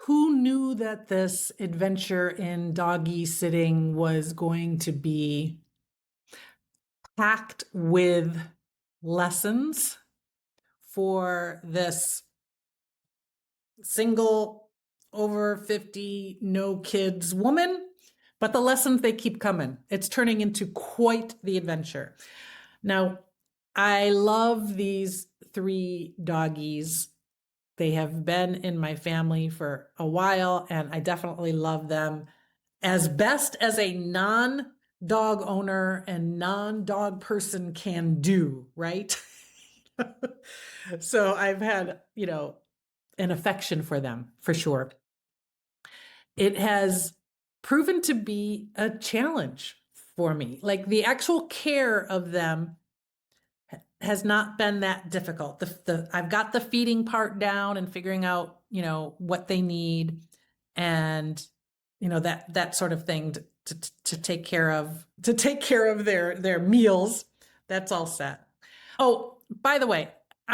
Who knew that this adventure in doggy sitting was going to be packed with lessons for this single over 50, no kids woman? But the lessons, they keep coming. It's turning into quite the adventure. Now, I love these three doggies. They have been in my family for a while, and I definitely love them as best as a non-dog owner and non-dog person can do, right? So I've had, an affection for them for sure. It has proven to be a challenge for me. Like the actual care of them has not been that difficult. I've got the feeding part down and figuring out, what they need and that sort of thing to take care of their meals. That's all set. Oh, by the way,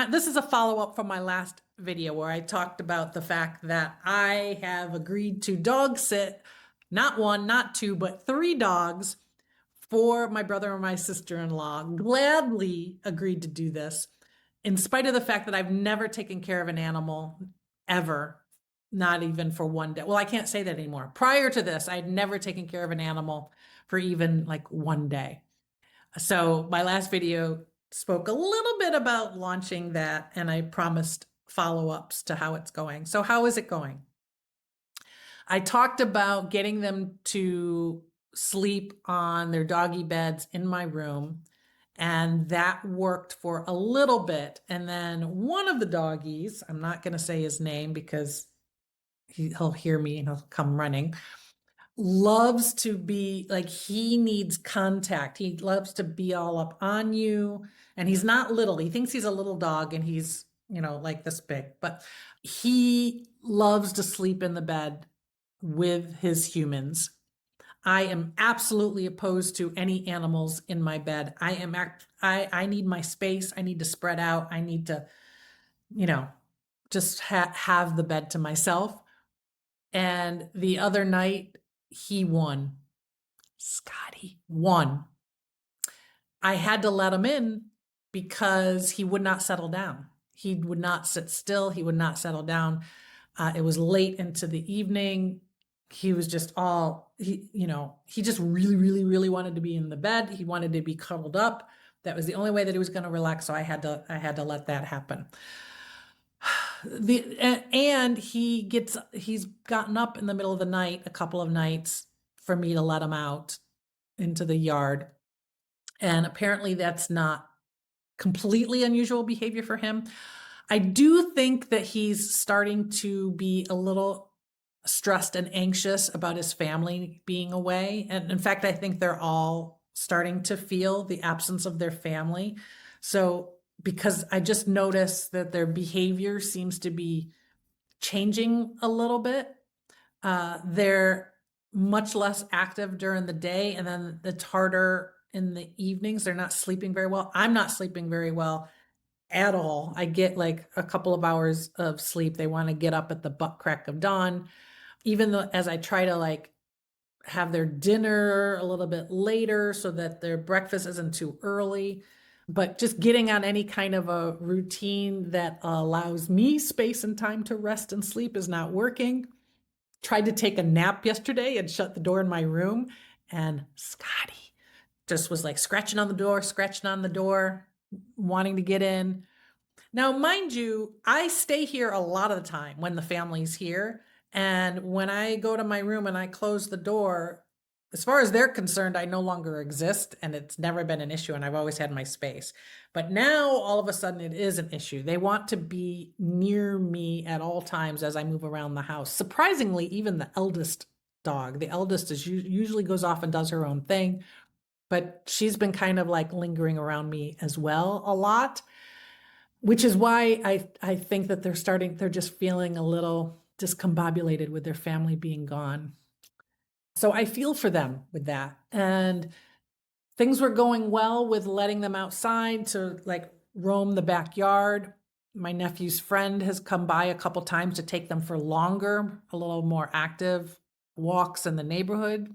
this is a follow-up from my last video where I talked about the fact that I have agreed to dog sit not one, not two, but three dogs for my brother and my sister-in-law. Gladly agreed to do this, in spite of the fact that I've never taken care of an animal ever, not even for one day. Well, I can't say that anymore. Prior to this, I'd never taken care of an animal for even like one day. So my last video spoke a little bit about launching that, and I promised follow-ups to how it's going. So how is it going? I talked about getting them to sleep on their doggy beds in my room, and that worked for a little bit. And then one of the doggies, I'm not going to say his name because he'll hear me and he'll come running, loves to be like, he needs contact. He loves to be all up on you. And he's not little. He thinks he's a little dog and he's, like this big, but he loves to sleep in the bed with his humans. I am absolutely opposed to any animals in my bed. I need my space. I need to spread out. I need to, just have the bed to myself. And the other night he won. Scotty won. I had to let him in because he would not settle down. He would not sit still. He would not settle down. It was late into the evening. He was just he just really, really, really wanted to be in the bed. He wanted to be cuddled up. That was the only way that he was going to relax. So I had to let that happen. And he's gotten up in the middle of the night a couple of nights for me to let him out into the yard. And apparently that's not completely unusual behavior for him. I do think that he's starting to be a little stressed and anxious about his family being away. And in fact, I think they're all starting to feel the absence of their family. So, because I just noticed that their behavior seems to be changing a little bit. They're much less active during the day, and then it's harder in the evenings. They're not sleeping very well. I'm not sleeping very well at all. I get like a couple of hours of sleep. They want to get up at the butt crack of dawn, even though as I try to like have their dinner a little bit later so that their breakfast isn't too early. But just getting on any kind of a routine that allows me space and time to rest and sleep is not working. Tried to take a nap yesterday and shut the door in my room, and Scotty just was like scratching on the door, wanting to get in. Now, mind you, I stay here a lot of the time when the family's here. And when I go to my room and I close the door, as far as they're concerned, I no longer exist, and it's never been an issue, and I've always had my space. But now, all of a sudden, it is an issue. They want to be near me at all times as I move around the house. Surprisingly, even the eldest dog, the eldest usually goes off and does her own thing, but she's been kind of like lingering around me as well a lot, which is why I think that they're just feeling a little discombobulated with their family being gone. So I feel for them with that. And things were going well with letting them outside to like roam the backyard. My nephew's friend has come by a couple times to take them for longer, a little more active walks in the neighborhood.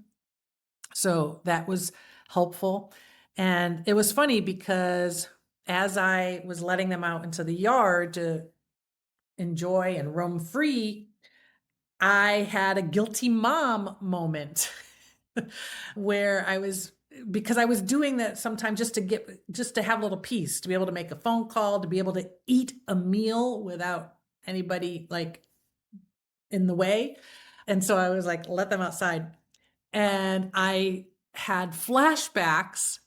So that was helpful. And it was funny because as I was letting them out into the yard to enjoy and roam free, I had a guilty mom moment where because I was doing that sometimes just to have a little peace, to be able to make a phone call, to be able to eat a meal without anybody like in the way. And so I was like, let them outside. And I had flashbacks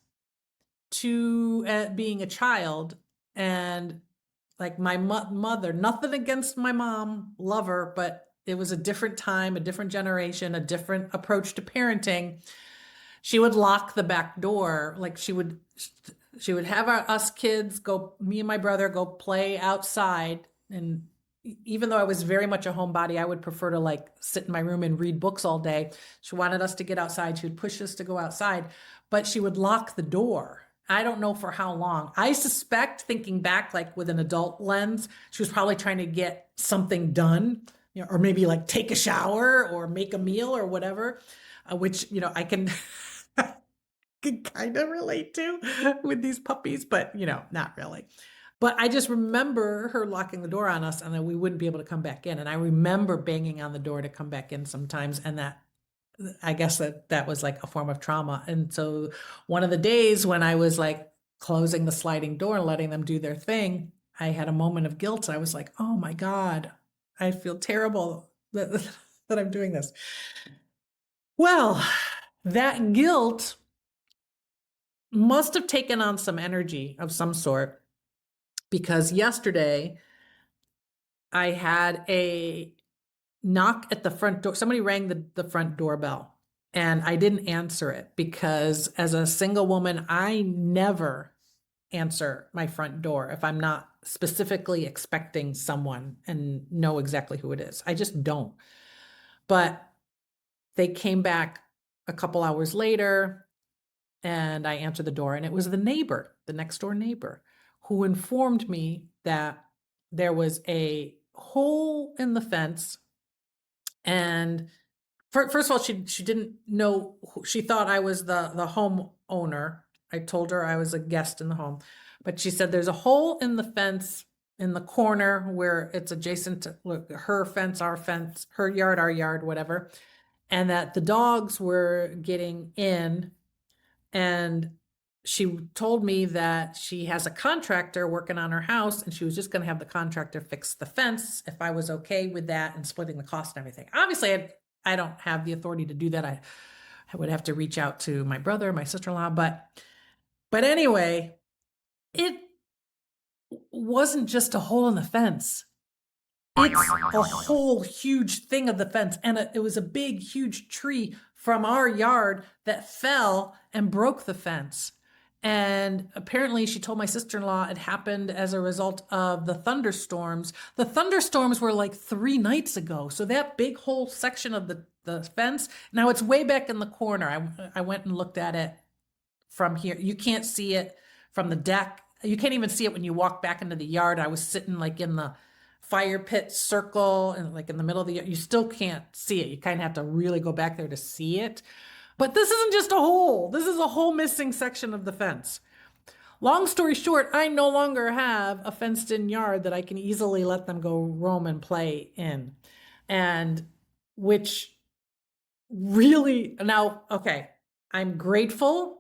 to being a child and like my mother, nothing against my mom, love her, but it was a different time, a different generation, a different approach to parenting. She would lock the back door. Like she would have us kids go, me and my brother go play outside. And even though I was very much a homebody, I would prefer to like sit in my room and read books all day. She wanted us to get outside. She would push us to go outside, but she would lock the door. I don't know for how long. I suspect, thinking back, like with an adult lens, she was probably trying to get something done, or maybe like take a shower or make a meal or whatever, which, I can can kind of relate to with these puppies, but not really. But I just remember her locking the door on us and then we wouldn't be able to come back in. And I remember banging on the door to come back in sometimes. And I guess that was like a form of trauma. And so one of the days when I was like closing the sliding door and letting them do their thing, I had a moment of guilt. I was like, oh my God, I feel terrible that, that I'm doing this. Well, that guilt must have taken on some energy of some sort because yesterday I had a knock at the front door. Somebody rang the front doorbell and I didn't answer it because as a single woman, I never answer my front door if I'm not specifically expecting someone and know exactly who it is. I just don't. But they came back a couple hours later and I answered the door and it was the neighbor, the next door neighbor, who informed me that there was a hole in the fence. And first of all, she didn't know, she thought I was the homeowner. I told her I was a guest in the home, but she said there's a hole in the fence in the corner where it's adjacent to her fence, our fence, her yard, our yard, whatever. And that the dogs were getting in. And she told me that she has a contractor working on her house and she was just going to have the contractor fix the fence if I was okay with that and splitting the cost and everything. Obviously, I don't have the authority to do that. I would have to reach out to my brother, my sister-in-law, but anyway, it wasn't just a hole in the fence. It's a whole huge thing of the fence. And it was a big, huge tree from our yard that fell and broke the fence. And apparently she told my sister-in-law it happened as a result of the thunderstorms. The thunderstorms were like 3 nights ago. So that big whole section of the fence, now it's way back in the corner. I went and looked at it from here. You can't see it from the deck. You can't even see it when you walk back into the yard. I was sitting like in the fire pit circle and like in the middle of the yard. You still can't see it. You kind of have to really go back there to see it. But this isn't just a hole. This is a whole missing section of the fence. Long story short, I no longer have a fenced in yard that I can easily let them go roam and play in. And which really, now, okay, I'm grateful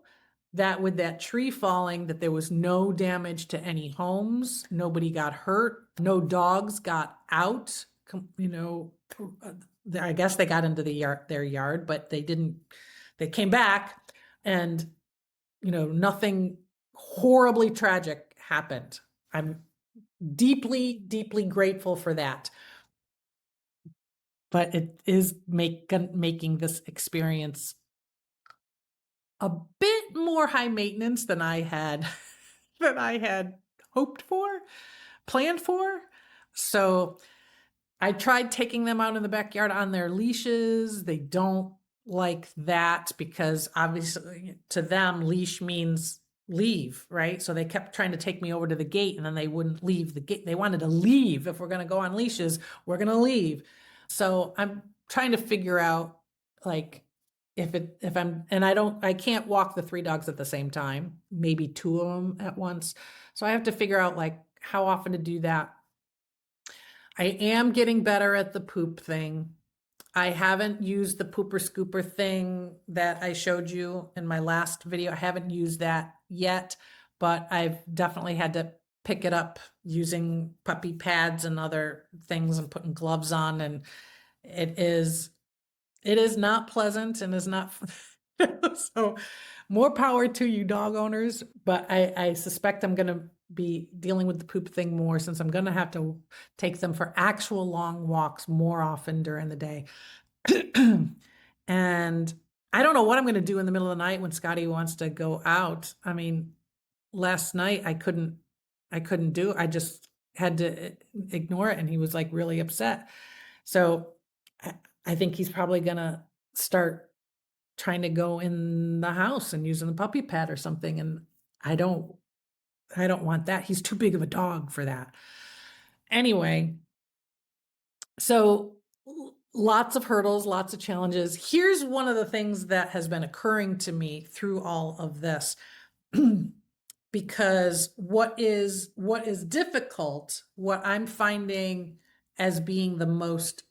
that with that tree falling, that there was no damage to any homes. Nobody got hurt. No dogs got out. I guess they got into their yard, but they didn't. They came back, and nothing horribly tragic happened. I'm deeply, deeply grateful for that. But it is making this experience a bit more high maintenance than I had hoped for, planned for. So I tried taking them out in the backyard on their leashes. They don't like that because obviously to them leash means leave, right? So they kept trying to take me over to the gate, and then they wouldn't leave the gate. They wanted to leave. If we're going to go on leashes, we're going to leave. So I'm trying to figure out, like, if I'm, and I can't walk the 3 dogs at the same time, maybe 2 of them at once. So I have to figure out, like, how often to do that. I am getting better at the poop thing. I haven't used the pooper scooper thing that I showed you in my last video. I haven't used that yet, but I've definitely had to pick it up using puppy pads and other things and putting gloves on. And it is not pleasant and is not, so more power to you dog owners. But I suspect I'm going to be dealing with the poop thing more, since I'm going to have to take them for actual long walks more often during the day. And I don't know what I'm going to do in the middle of the night when Scotty wants to go out. I mean, last night I couldn't do, I just had to ignore it. And he was like really upset. So I think he's probably going to start trying to go in the house and using the puppy pad or something. And I don't want that. He's too big of a dog for that. Anyway, so lots of hurdles, lots of challenges. Here's one of the things that has been occurring to me through all of this. Because what is difficult, what I'm finding as being the most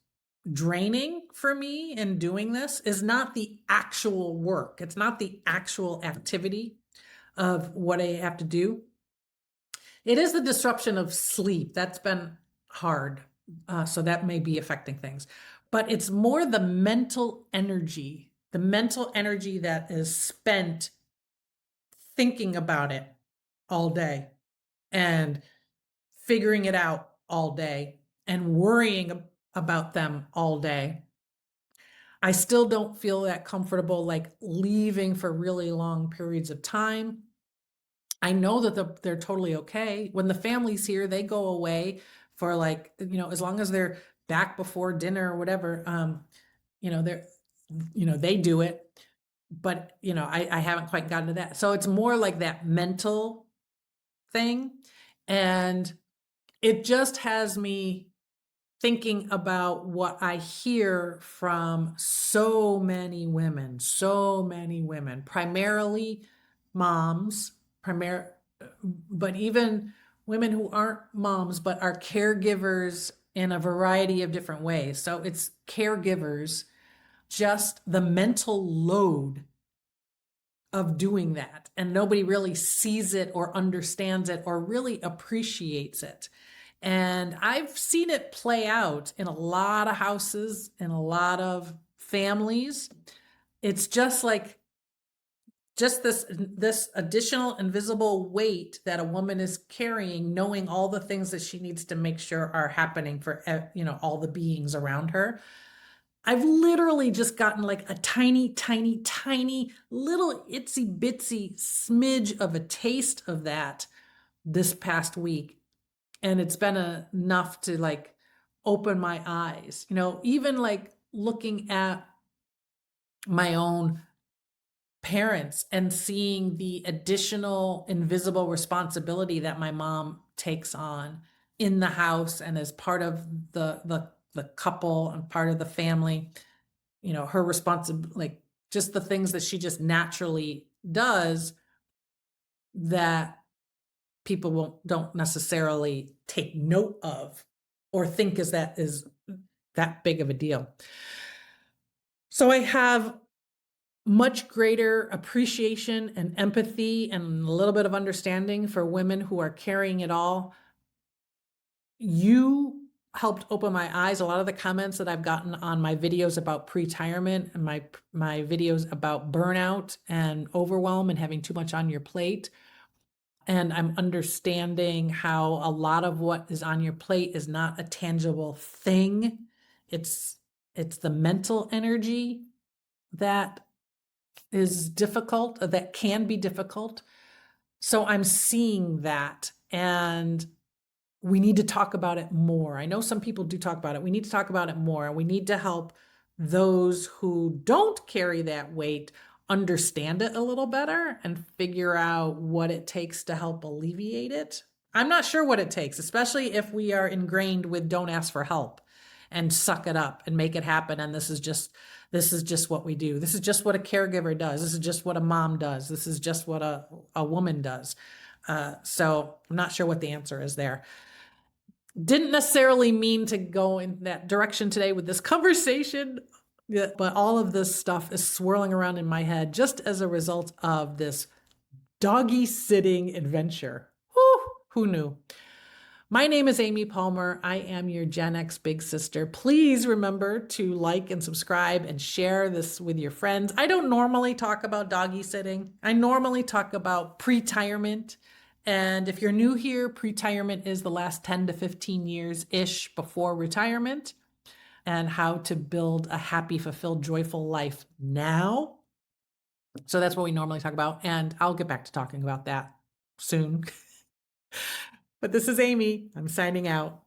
draining for me in doing this, is not the actual work. It's not the actual activity of what I have to do. It is the disruption of sleep. That's been hard. So that may be affecting things. But it's more the mental energy that is spent thinking about it all day and figuring it out all day and worrying about them all day. I still don't feel that comfortable, like, leaving for really long periods of time. I know that they're totally okay. When the family's here, they go away for, like, as long as they're back before dinner or whatever, they do it. But, I haven't quite gotten to that. So it's more like that mental thing. And it just has me thinking about what I hear from so many women, primarily moms, but even women who aren't moms, but are caregivers in a variety of different ways. So it's caregivers, just the mental load of doing that. And nobody really sees it or understands it or really appreciates it. And I've seen it play out in a lot of houses, in a lot of families. It's just like, this additional invisible weight that a woman is carrying, knowing all the things that she needs to make sure are happening for, all the beings around her. I've literally just gotten like a tiny, tiny, tiny little itsy bitsy smidge of a taste of that this past week. And it's been enough to, like, open my eyes, even like looking at my own parents and seeing the additional invisible responsibility that my mom takes on in the house and as part of the couple and part of the family, her responsibility, like, just the things that she just naturally does that people don't necessarily take note of or think is that big of a deal. So I have much greater appreciation and empathy and a little bit of understanding for women who are carrying it all. You helped open my eyes. A lot of the comments that I've gotten on my videos about pretirement and my videos about burnout and overwhelm and having too much on your plate. And I'm understanding how a lot of what is on your plate is not a tangible thing. It's the mental energy that is difficult, that can be difficult. So I'm seeing that, and we need to talk about it more. I know some people do talk about it. We need to talk about it more. We need to help those who don't carry that weight understand it a little better and figure out what it takes to help alleviate it. I'm not sure what it takes, especially if we are ingrained with don't ask for help and suck it up and make it happen. And this is just what we do. This is just what a caregiver does. This is just what a mom does. This is just what a woman does. So I'm not sure what the answer is there. Didn't necessarily mean to go in that direction today with this conversation, but all of this stuff is swirling around in my head just as a result of this doggy sitting adventure. Whew, who knew? My name is Amy Palmer. I am your Gen X big sister. Please remember to like and subscribe and share this with your friends. I don't normally talk about doggy sitting. I normally talk about pretirement. And if you're new here, pretirement is the last 10 to 15 years-ish before retirement, and how to build a happy, fulfilled, joyful life now. So that's what we normally talk about. And I'll get back to talking about that soon. But this is Amy. I'm signing out.